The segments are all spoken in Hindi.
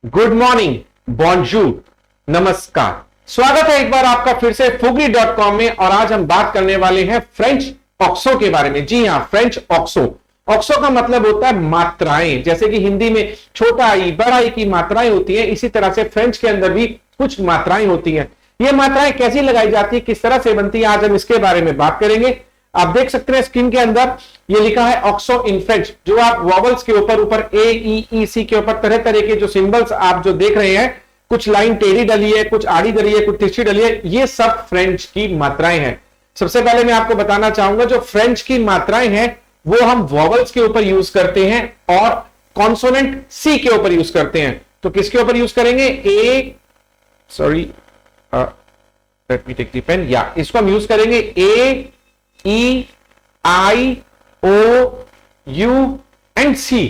गुड मॉर्निंग, बॉन्जूर, नमस्कार। स्वागत है एक बार आपका फिर से fugly.com में। और आज हम बात करने वाले हैं फ्रेंच ऑक्सो के बारे में। जी हां, फ्रेंच ऑक्सो। ऑक्सो का मतलब होता है मात्राएं। जैसे कि हिंदी में छोटा आई बड़ा आई की मात्राएं होती हैं, इसी तरह से फ्रेंच के अंदर भी कुछ मात्राएं होती हैं। ये मात्राएं कैसी लगाई जाती है, किस तरह से बनती है, आज हम इसके बारे में बात करेंगे। आप देख सकते हैं स्क्रीन के अंदर ये लिखा है ऑक्सो इन फ्रेंच। जो आप वॉवल्स के ऊपर ए ई ई सी के ऊपर तरह तरह के जो सिंबल्स आप जो देख रहे हैं, कुछ लाइन टेढ़ी डली है, कुछ आड़ी डली है, कुछ तिरछी डली है, ये सब फ्रेंच की मात्राएं हैं। सबसे पहले मैं आपको बताना चाहूंगा जो फ्रेंच की मात्राएं हैं वो हम वॉवल्स के ऊपर यूज करते हैं और कॉन्सोनेंट सी के ऊपर यूज करते हैं। तो किसके ऊपर यूज करेंगे? Let me take the pen. या इसको हम यूज करेंगे ए ई आई ओ यू एंड सी।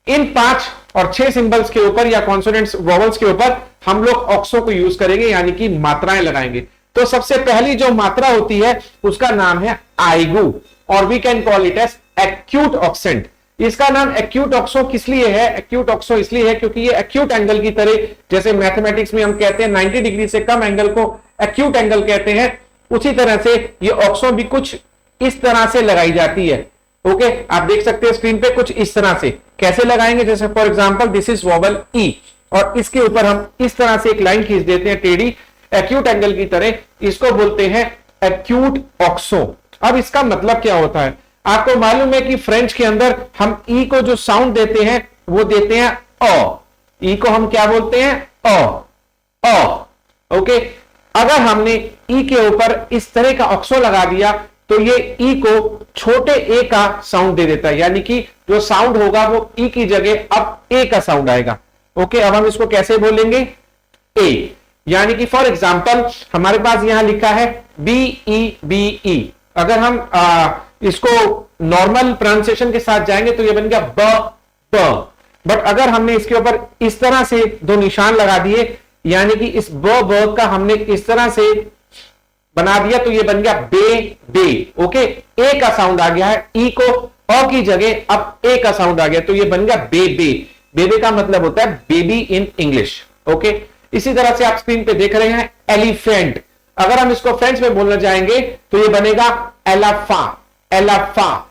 इन 5 और 6 सिंबल्स के ऊपर या कॉन्सोनेंट्स वॉवल्स के ऊपर हम लोग ऑक्सो को यूज करेंगे, यानी कि मात्राएं लगाएंगे। तो सबसे पहली जो मात्रा होती है उसका नाम है आइगू, और we can call it as acute accent. इसका नाम एक्यूट ऑक्सो किस लिए है? एक्यूट ऑक्सो इसलिए है क्योंकि ये एक्यूट एंगल की तरह, जैसे मैथमेटिक्स में हम कहते हैं 90 डिग्री से कम एंगल को एक्यूट एंगल कहते हैं, उसी तरह से ये ऑक्सो भी कुछ इस तरह से लगाई जाती है। ओके, आप देख सकते हैं स्क्रीन पे कुछ इस तरह से। कैसे लगाएंगे? जैसे for example this is vowel E, और इसके ऊपर हम इस तरह से एक लाइन खींच देते हैं टेढ़ी एक्यूट एंगल की तरह। इसको बोलते हैं एक्यूट ऑक्सो। अब इसका मतलब क्या होता है? आपको मालूम है कि फ्रेंच के अंदर हम ई को जो साउंड देते हैं वो देते हैं अ। ई को हम क्या बोलते हैं? अ। ओके, अगर हमने ई के ऊपर इस तरह का ऑक्सो लगा दिया तो ये ई को छोटे ए का साउंड दे देता है, यानी कि जो साउंड होगा वो ई की जगह अब ए का साउंड आएगा। ओके, अब हम इसको कैसे बोलेंगे? ए। यानी कि फॉर एग्जांपल हमारे पास यहां लिखा है बी ई बी ई। अगर हम इसको नॉर्मल प्रोनाउंसिएशन के साथ जाएंगे तो ये बन गया ब ब। बट अगर हमने इसके ऊपर इस तरह से 2 निशान लगा दिए, यानी कि इस ब का हमने इस तरह से बना दिया, तो ये बन गया बे बे। ओके, ए का साउंड आ गया है, ई को अ की जगह अब ए का साउंड आ गया, तो ये बन गया बे बे। बेबे का मतलब होता है बेबी इन इंग्लिश। ओके, इसी तरह से आप स्क्रीन पे देख रहे हैं एलिफेंट। अगर हम इसको फ्रेंच में बोलना चाहेंगे तो ये बनेगा एलाफा, एलाफा,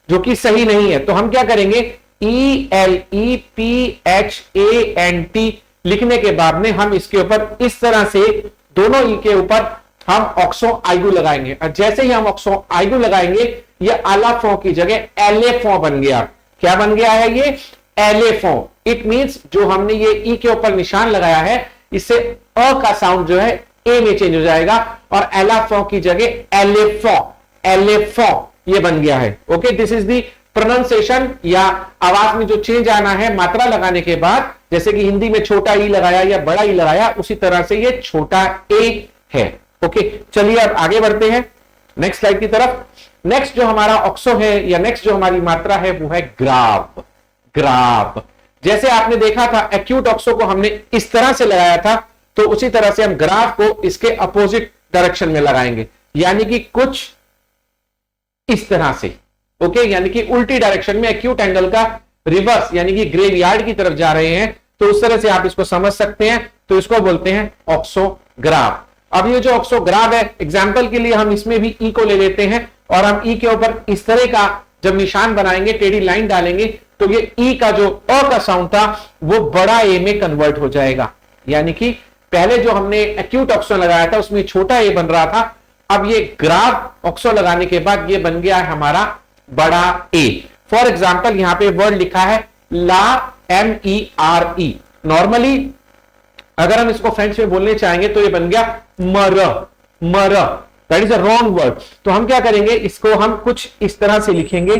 जो कि सही नहीं है। तो हम क्या करेंगे? E L E P H A N T लिखने के बाद में हम इसके ऊपर इस तरह से दोनों ई के ऊपर हम ऑक्सो आइगू लगाएंगे। और जैसे ही हम ऑक्सो आइगू लगाएंगे ये आलाफो की जगह एलेफो बन गया। क्या बन गया है ये? एलेफो। इट मींस जो हमने ये ई के ऊपर निशान लगाया है इससे अ का साउंड जो है ए में चेंज हो जाएगा और एलाफो की जगह एलेफो, एलेफो ये बन गया है। Okay, this is the pronunciation, या आवाज में जो चेंज आना है मात्रा लगाने के बाद। जैसे कि हिंदी में छोटा ई लगाया या बड़ा ई लगाया, उसी तरह से ये छोटा ए है। ओके, चलिए अब आगे बढ़ते हैं नेक्स्ट स्लाइड की तरफ। नेक्स्ट जो हमारा ऑक्सो है या नेक्स्ट जो हमारी मात्रा है वो है ग्राव। ग्राव, जैसे आपने देखा था एक्यूट ऑक्सो को हमने इस तरह से लगाया था, तो उसी तरह से हम ग्राफ को इसके अपोजिट डायरेक्शन में लगाएंगे, यानी कि कुछ इस तरह से। ओके, यानी कि उल्टी डायरेक्शन में एक्यूट एंगल का रिवर्स, यानी कि ग्रेवयार्ड की तरफ जा रहे हैं, तो उस तरह से आप इसको समझ सकते हैं। तो इसको बोलते हैं ऑक्सोग्राफ। अब ये जो ऑक्सोग्राफ है, एग्जाम्पल के लिए हम इसमें भी ई को ले लेते हैं और हम ई के ऊपर इस तरह का जब निशान बनाएंगे, टेढ़ी लाइन डालेंगे, तो ये ई का जो अ का साउंड था वो बड़ा ए में कन्वर्ट हो जाएगा। यानी कि पहले जो हमने एक्यूट ऑक्सो लगाया था उसमें छोटा ए बन रहा था, अब ये ग्राफ ऑक्सो लगाने के बाद ये बन गया है हमारा बड़ा ए। फॉर एग्जाम्पल यहां पे वर्ड लिखा है ला, MERE। नॉर्मली अगर हम इसको फ्रेंच में बोलने चाहेंगे तो ये बन गया मर, मर। That is a wrong word. तो हम क्या करेंगे? इसको हम कुछ इस तरह से लिखेंगे,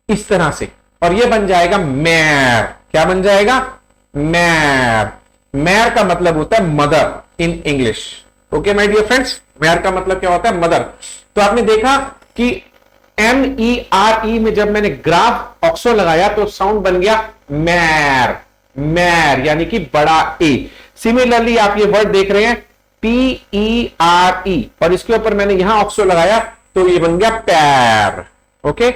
इस तरह से, और ये बन जाएगा मैर। क्या बन जाएगा? मैर। मैर का मतलब होता है mother in English. Okay my dear friends, मैर का मतलब क्या होता है? मदर। तो आपने देखा कि MERE में जब मैंने ग्राफ ऑक्सो लगाया तो साउंड बन गया मैर, मैर, यानी कि बड़ा ए। सिमिलरली आप ये वर्ड देख रहे हैं PERE, और इसके ऊपर मैंने यहां ऑक्सो लगाया तो ये बन गया पैर। ओके,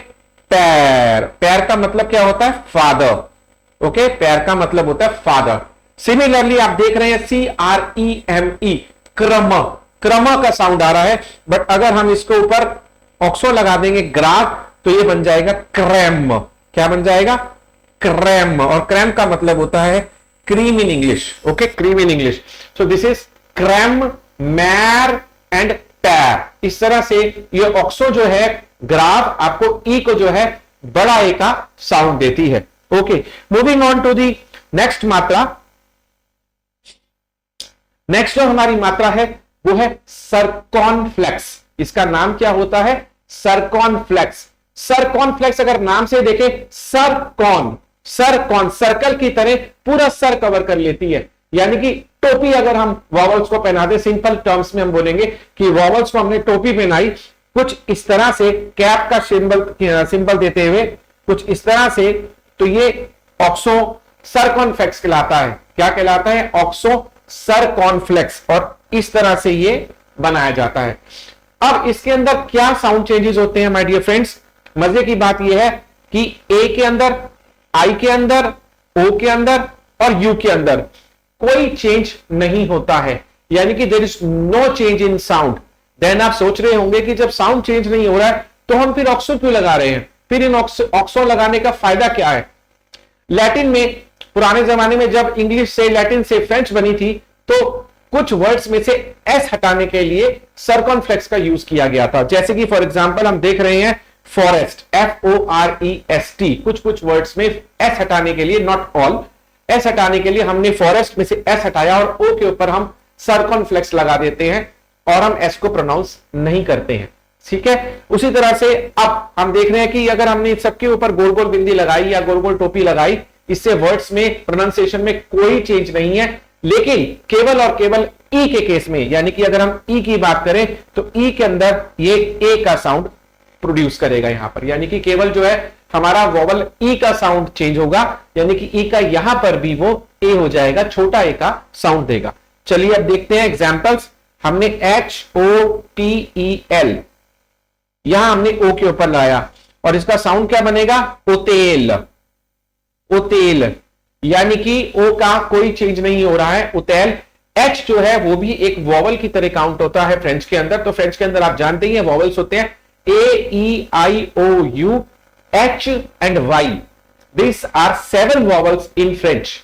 पैर। पैर का मतलब क्या होता है? फादर। ओके, पैर का मतलब होता है फादर। सिमिलरली आप देख रहे हैं CREME, क्रम, क्रम का साउंड आ रहा है, बट अगर हम इसके ऊपर ऑक्सो लगा देंगे ग्राफ तो ये बन जाएगा क्रैम। क्या बन जाएगा? क्रैम। और क्रैम का मतलब होता है cream in English. Okay, cream in English. So this is क्रैम, मैर एंड पैर। इस तरह से ये ऑक्सो जो है ग्राफ आपको ई को जो है बड़ा ए का साउंड देती है। Okay, moving on to the next मात्रा। नेक्स्ट जो हमारी मात्रा है वो है सरकॉनफ्लेक्स। इसका नाम क्या होता है? सरकॉनफ्लेक्स। सरकॉनफ्लेक्स अगर नाम से देखें, सरकॉन, सरकॉन सर्कल की तरह पूरा सर कवर कर लेती है, यानी कि टोपी अगर हम वॉवल्स को पहना दे, सिंपल टर्म्स में हम बोलेंगे कि वॉवल्स को हमने टोपी पहनाई, कुछ इस तरह से कैप का सिंबल देते हुए कुछ इस तरह से, तो ये ऑक्सो सरकॉनफ्लेक्स कहलाता है। क्या कहलाता है? ऑक्सो सरकॉनफ्लेक्स। और इस तरह से ये बनाया जाता है। अब इसके अंदर क्या साउंड चेंजेस होते हैं माय डियर फ्रेंड्स? मजे की बात यह है कि ए के अंदर, आई के अंदर, ओ के अंदर और यू के अंदर कोई चेंज नहीं होता है, यानी कि there is no change in sound. Then आप सोच रहे होंगे कि जब साउंड चेंज नहीं हो रहा है तो हम फिर ऑक्सो क्यों लगा रहे हैं? फिर इन ऑक्सो लगाने का फायदा क्या है? लैटिन में पुराने जमाने में जब इंग्लिश से, लैटिन से फ्रेंच बनी थी, तो कुछ वर्ड्स में से एस हटाने के लिए सरकॉनफ्लेक्स का यूज किया गया था। जैसे कि फॉर एग्जांपल हम देख रहे हैं फॉरेस्ट, FOREST। कुछ वर्ड्स में एस हटाने के लिए, नॉट ऑल, एस हटाने के लिए हमने फॉरेस्ट में से एस हटाया और ओ के ऊपर हम सरकॉनफ्लेक्स लगा देते हैं और हम एस को प्रोनाउंस नहीं करते हैं। ठीक है, उसी तरह से अब हम देख रहे हैं कि अगर हमने सबके ऊपर गोल गोल बिंदी लगाई या गोल गोल टोपी लगाई, इससे वर्ड्स में, प्रोनाउंसिएशन में कोई चेंज नहीं है। लेकिन केवल और केवल ई के केस में, यानी कि अगर हम ई की बात करें तो ई के अंदर ये ए का साउंड प्रोड्यूस करेगा यहां पर, यानी कि केवल जो है हमारा वोवल ई का साउंड चेंज होगा, यानी कि ई का यहां पर भी वो ए हो जाएगा, छोटा ए का साउंड देगा। चलिए अब देखते हैं एग्जांपल्स। हमने HOTEL यहां हमने ओ के ऊपर लाया और इसका साउंड क्या बनेगा? ओतेल, ओतेल, यानी कि ओ का कोई चेंज नहीं हो रहा है, उतेल। एच जो है वो भी एक वॉवल की तरह काउंट होता है फ्रेंच के अंदर। तो फ्रेंच के अंदर आप जानते ही हैं वॉवल्स होते हैं AEIOU, H and Y। This are 7 vowels in French.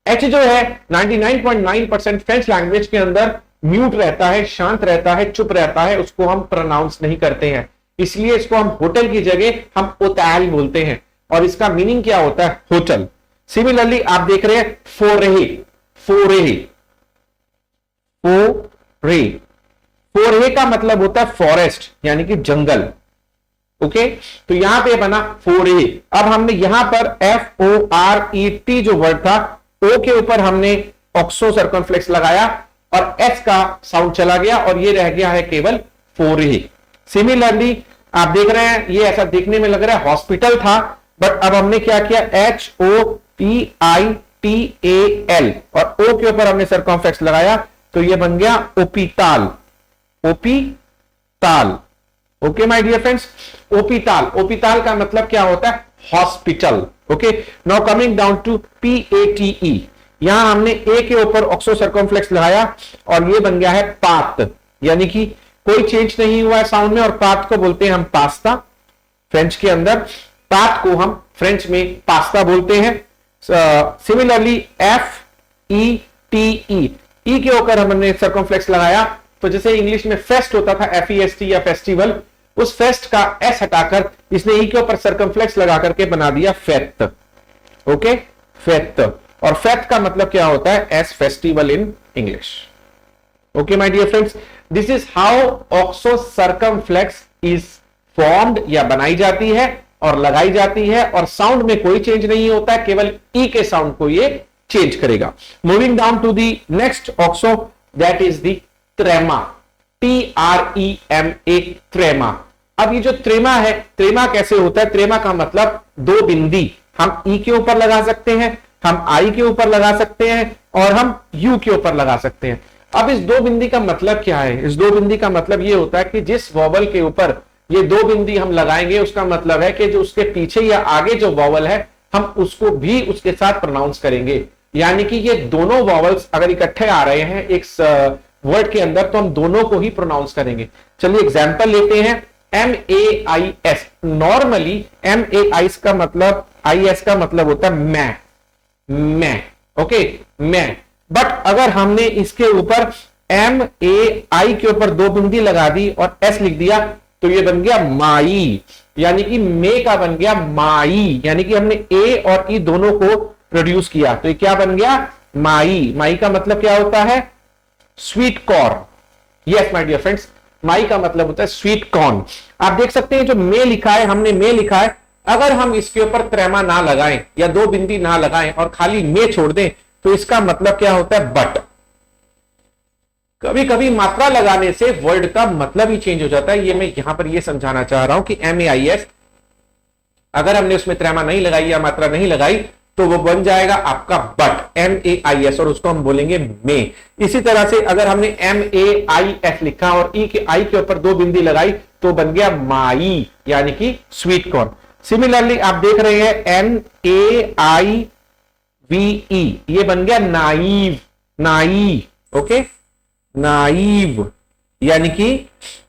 H जो है 99.9% फ्रेंच लैंग्वेज के अंदर म्यूट रहता है, शांत रहता है, चुप रहता है, उसको हम प्रोनाउंस नहीं करते हैं, इसलिए इसको हम होटल की जगह हम ओतैल बोलते हैं। और इसका मीनिंग क्या होता है? होटल। सिमिलरली आप देख रहे हैं फोरेहे, फोरेहे, फोरे, फोरेहे का मतलब होता है फॉरेस्ट, यानी कि जंगल। ओके, तो यहां पे बना फोरेहे। अब हमने यहां पर FORET जो वर्ड था, ओ के ऊपर हमने ऑक्सो सर्कमफ्लेक्स लगाया और एस का साउंड चला गया और ये रह गया है केवल फोरेहे। सिमिलरली आप देख रहे हैं, ये ऐसा देखने में लग रहा है हॉस्पिटल था, बट अब हमने क्या किया? HOPITAL और ओ के ऊपर हमने सर्कमफ्लेक्स लगाया तो ये बन गया ओपिताल, ओपिताल। ओके माय डियर फ्रेंड्स, ओपिताल, ओपिताल का मतलब क्या होता है? Hospital. Okay, now coming down to PATE। यहां हमने ए के ऊपर ऑक्सो सर्कमफ्लेक्स लगाया और ये बन गया है पात, यानी कि कोई चेंज नहीं हुआ है साउंड में। और पात को बोलते हैं हम पास्ता फ्रेंच के अंदर, पात को हम फ्रेंच में पास्ता बोलते हैं। सिमिलरली FETE, ई के ऊपर हमने सर्कमफ्लेक्स लगाया तो जैसे इंग्लिश में फेस्ट होता था, FEST या फेस्टिवल, उस फेस्ट का एस हटाकर इसने ई के ऊपर सर्कमफ्लेक्स लगा करके बना दिया फेत। ओके, फेत। और फेत का मतलब क्या होता है? As festival in English. Okay my dear friends, this is how ऑक्सो सर्कमफ्लेक्स इज फॉर्म्ड या बनाई जाती है और लगाई जाती है, और साउंड में कोई चेंज नहीं होता है, केवल ई के साउंड को ये चेंज करेगा। Moving down to the next ऑक्सो, दैट इज द ट्रेमा, TREMA, ट्रेमा। अब ये जो ट्रेमा है, ट्रेमा कैसे होता है? ट्रेमा का मतलब दो बिंदी हम ई के ऊपर लगा सकते हैं, हम आई के ऊपर लगा सकते हैं और हम यू के ऊपर लगा सकते हैं। अब इस दो बिंदी का मतलब क्या है? इस दो बिंदी का मतलब ये होता है कि जिस वॉवल के ऊपर ये दो बिंदी हम लगाएंगे, उसका मतलब है कि जो उसके पीछे या आगे जो वॉवल है हम उसको भी उसके साथ प्रोनाउंस करेंगे। यानी कि ये दोनों वॉवल्स अगर इकट्ठे आ रहे हैं एक वर्ड के अंदर तो हम दोनों को ही प्रोनाउंस करेंगे। चलिए एग्जांपल लेते हैं। MAIS, नॉर्मली MAIS का मतलब, IS का मतलब होता है मैं, ओके, मैं। बट अगर हमने इसके ऊपर MAI के ऊपर दो बिंदी लगा दी और S लिख दिया तो ये बन गया माई, यानी कि मे का बन गया माई, यानी कि हमने A और E दोनों को प्रोड्यूस किया तो ये क्या बन गया, माई। माई का मतलब क्या होता है, sweet corn. Yes my dear friends, माई का मतलब होता है स्वीट कॉर्न। आप देख सकते हैं जो मे लिखा है, हमने मे लिखा है, अगर हम इसके ऊपर त्रेमा ना लगाएं या दो बिंदी ना लगाएं और खाली मे छोड़ दें तो इसका मतलब क्या होता है, बट। कभी कभी मात्रा लगाने से वर्ड का मतलब ही चेंज हो जाता है। ये मैं यहां पर ये समझाना चाह रहा हूं कि MAIS अगर हमने उसमें त्रेमा नहीं लगाई या मात्रा नहीं लगाई तो वो बन जाएगा आपका बट, MAIS, और उसको हम बोलेंगे मे। इसी तरह से अगर हमने MAIS लिखा और आई के ऊपर दो बिंदी लगाई तो बन गया माई, यानी कि स्वीट कॉर्न। सिमिलरली आप देख रहे हैं NAIVE, ये बन गया नाइव, ओके, नाइव, यानी कि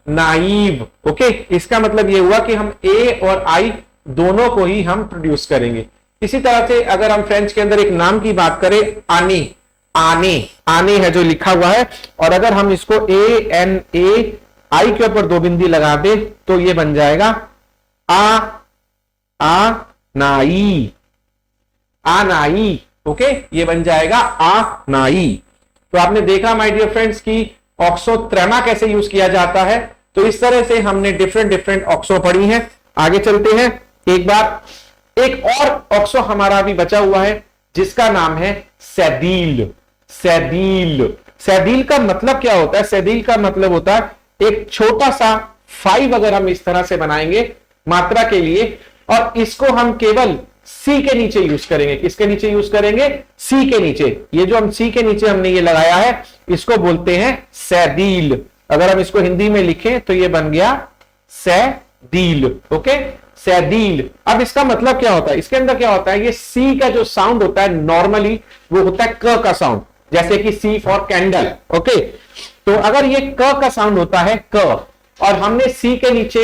नाइव, ओके। इसका मतलब ये हुआ कि हम A और I दोनों को ही हम प्रोड्यूस करेंगे। इसी तरह से अगर हम फ्रेंच के अंदर एक नाम की बात करें, आने है जो लिखा हुआ है, और अगर हम इसको ANAI के ऊपर दो बिंदी लगा दे तो ये बन जाएगा आनाई, ओके, ये बन जाएगा आनाई। तो आपने देखा माय डियर फ्रेंड्स की ऑक्सोत्रेमा कैसे यूज किया जाता है। तो इस तरह से हमने डिफरेंट ऑक्सो पढ़ी हैं। आगे चलते हैं, एक और ऑक्सो हमारा अभी बचा हुआ है जिसका नाम है सैदील। सैदील का मतलब क्या होता है, सैदील का मतलब होता है एक छोटा सा 5 अगर हम इस तरह से बनाएंगे मात्रा के लिए, और इसको हम केवल सी के नीचे यूज करेंगे। किसके नीचे यूज करेंगे, सी के नीचे। ये जो हम सी के नीचे हमने ये लगाया है इसको बोलते हैं सैदील। अगर हम इसको हिंदी में लिखें तो ये बन गया सैदील, ओके, सैदील। अब इसका मतलब क्या होता है, इसके अंदर क्या होता है, ये सी का जो साउंड होता है नॉर्मली वो होता है क का साउंड, जैसे कि सी फॉर कैंडल, ओके। तो अगर ये क का साउंड होता है क और हमने सी के नीचे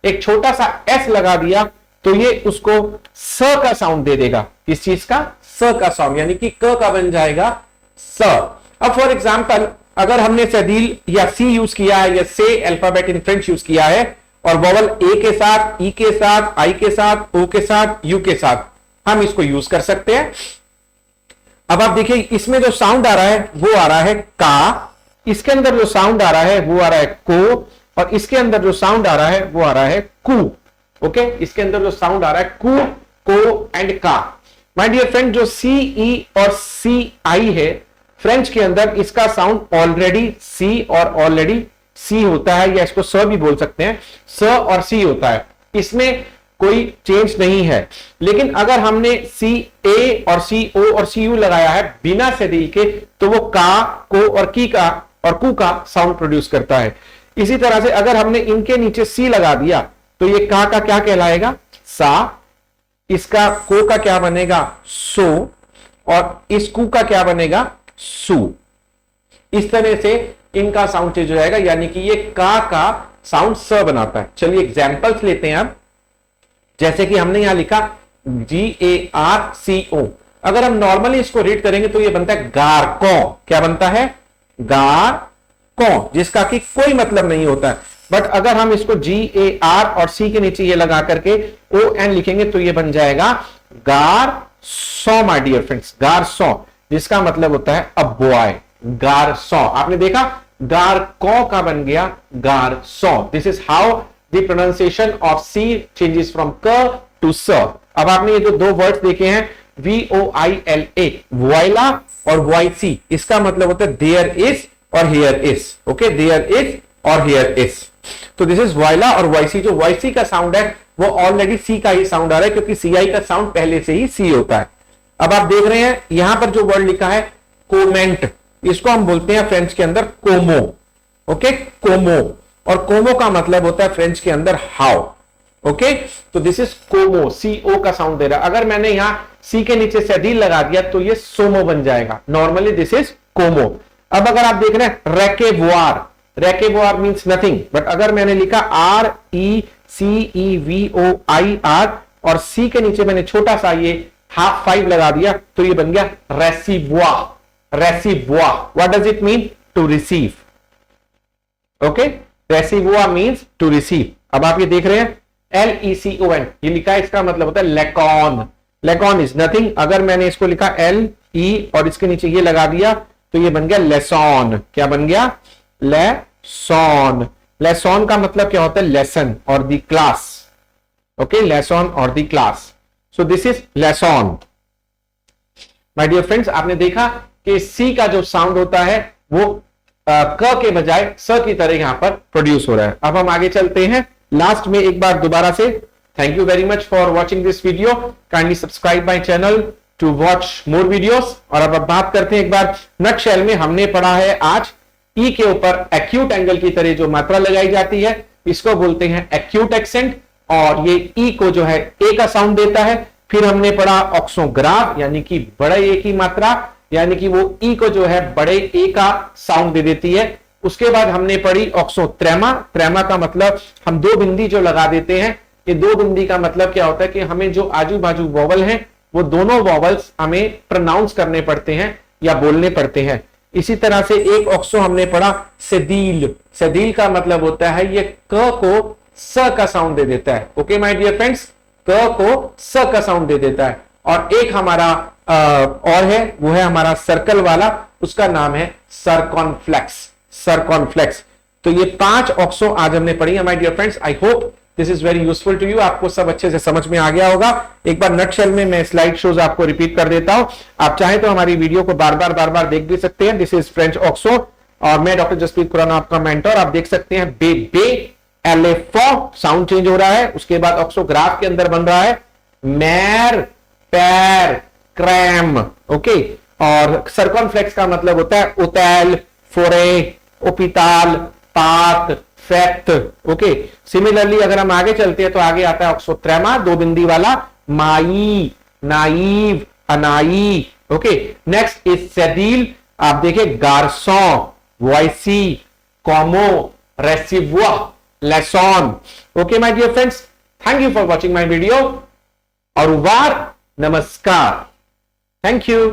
एक छोटा सा एस लगा दिया तो ये उसको स का साउंड दे देगा। किस चीज का, स का साउंड, यानी कि क का बन जाएगा स। अब फॉर एग्जांपल अगर हमने सैदील या सी यूज किया है या से अल्फाबेट इन फ्रेंच यूज किया है और वोवल ए के साथ, ई के साथ, आई के साथ, ओ के साथ, यू के साथ हम इसको यूज कर सकते हैं। अब आप देखिए इसमें जो साउंड आ रहा है वो आ रहा है का, इसके अंदर जो साउंड आ रहा है वो आ रहा है को, और इसके अंदर जो साउंड आ रहा है वो आ रहा है कू, ओके। इसके अंदर जो साउंड आ रहा है कू, को एंड का। माय डियर फ्रेंड, जो सी ई और सी आई है फ्रेंच के अंदर, इसका साउंड ऑलरेडी सी और ऑलरेडी सी होता है, या इसको स भी बोल सकते हैं, स और सी होता है, इसमें कोई चेंज नहीं है। लेकिन अगर हमने सी ए और सी ओ और सी यू लगाया है बिना सैदील के तो वो का, को और की का और कू का साउंड प्रोड्यूस करता है। इसी तरह से अगर हमने इनके नीचे सी लगा दिया तो ये का क्या कहलाएगा, सा। इसका को का क्या बनेगा, सो, और इस कू का क्या बनेगा, सू। इस तरह से इनका साउंड चेंज हो जाएगा, यानी कि ये का साउंड स बनाता है। चलिए एग्जांपल्स लेते हैं अब। जैसे कि हमने यहां लिखा GARCO, अगर हम नॉर्मली इसको रीड करेंगे तो ये बनता है गारको। क्या बनता है, गारको, जिसका कि कोई मतलब नहीं होता है। बट अगर हम इसको GAR और सी के नीचे ये लगा करके ON लिखेंगे तो ये बन जाएगा गारसो माय डियर फ्रेंड्स, गारसो, जिसका मतलब होता है अ बॉय, गारसो। आपने देखा गारको का बन गया गारसो। This is how the pronunciation of C changes from क टू स। अब आपने ये जो दो वर्ड्स देखे हैं VOILA, वॉइला और वॉइसी, इसका मतलब होता है देयर इज और here is, okay, there is और हियर इज। तो दिस इज वॉइला और वॉइसी। जो वॉइसी का साउंड है वो ऑलरेडी सी का ही साउंड आ रहा है क्योंकि सीआई का साउंड पहले से ही सी होता है। अब आप देख रहे हैं यहां पर जो वर्ड लिखा है कोमेंट, इसको हम बोलते हैं फ्रेंच के अंदर कोमो, ओके, कोमो। और कोमो का मतलब होता है फ्रेंच के अंदर हाउ। ओके, तो दिस इज कोमो, CO का साउंड दे रहा है। अगर मैंने यहां सी के नीचे सेदिल लगा दिया तो ये सोमो बन जाएगा। नॉर्मली दिस इज कोमो। अब अगर आप देख रहे हैं रेकेवुआर, रेकेवुआर मींस नथिंग, बट अगर मैंने लिखा RECEVOIR और सी के नीचे मैंने छोटा सा ये हाफ 5 लगा दिया तो ये बन गया रेसिवुआ। रेसिवुआ, what does it mean? To receive. Okay, रेसिवुआ मींस टू रिसीव। अब आप ये देख रहे हैं LECON, ये लिखा है, इसका मतलब होता है लेकॉन। लेकॉन इज नथिंग। अगर मैंने इसको लिखा LE और इसके नीचे ये लगा दिया तो ये बन गया लेसॉन। क्या बन गया? लेसॉन। लेसॉन का मतलब क्या होता है? Lesson or the class. Okay, lesson or the class. So this is लेसॉन। माय डियर फ्रेंड्स, आपने देखा कि सी का जो साउंड होता है वो क के बजाय स की तरह यहां पर प्रोड्यूस हो रहा है। अब हम आगे चलते हैं। लास्ट में एक बार दोबारा से thank you very much for watching this video. Kindly subscribe my channel to watch more videos. और अब बात करते हैं एक बार नटशेल में। हमने पढ़ा है आज ई के ऊपर एक्यूट एंगल की तरह जो मात्रा लगाई जाती है इसको बोलते हैं एक्यूट एक्सेंट, और ये ई को जो है ए का साउंड देता है। फिर हमने पढ़ा ऑक्सोग्राफ, यानी कि बड़े ए की मात्रा, यानी कि वो ई को जो है बड़े ए का साउंड दे देती है। उसके बाद हमने पढ़ी ऑक्सोट्रेमा। ट्रेमा का मतलब हम दो बिंदी जो लगा देते हैं, ये दो बिंदी का मतलब क्या होता है कि हमें जो आजू बाजू वॉवल हैं वो दोनों वॉवल्स हमें प्रोनाउंस करने पड़ते हैं या बोलने पड़ते हैं। इसी तरह से एक ऑक्सो हमने पढ़ा सेदील। सेदील का मतलब होता है ये क को स का साउंड दे देता है। ओके माय डियर फ्रेंड्स, क को स का साउंड दे देता है। और एक हमारा और है, वो है हमारा सर्कल वाला, उसका नाम है सर्कॉन्फ्लेक्स। सर्कॉन्फ्लेक्स। तो ये 5 ऑक्सो आज हमने पढ़ी है my dear friends. I hope this is very useful to you. आपको सब अच्छे से समझ में आ गया होगा। एक बार नटशेल में मैं स्लाइड शोज आपको रिपीट कर देता हूं। आप चाहें तो हमारी वीडियो को बार बार देख भी सकते हैं। दिस इज फ्रेंच ऑक्सो और मैं डॉक्टर जसप्रीत खुराना आपका मेंटर। आप देख सकते हैं बे बे एलेफो साउंड चेंज हो रहा है। उसके बाद ऑक्सोग्राफ के अंदर बन रहा है मैर पैर क्रैम। ओके, और सर्कॉन्फ्लेक्स का मतलब होता है उतैल फोरे ओपिताल पात फैक्ट। ओके, सिमिलरली अगर हम आगे चलते हैं तो आगे आता है ऑक्सोट्रेमा, दो बिंदी वाला, माई नाइव अनाई। ओके, नेक्स्ट इज सेदील। आप देखिए गार्सो वॉइसी कॉमो रेसिवुआ लेसॉन। Okay my dear friends, thank you for watching my video. और वार नमस्कार। Thank you.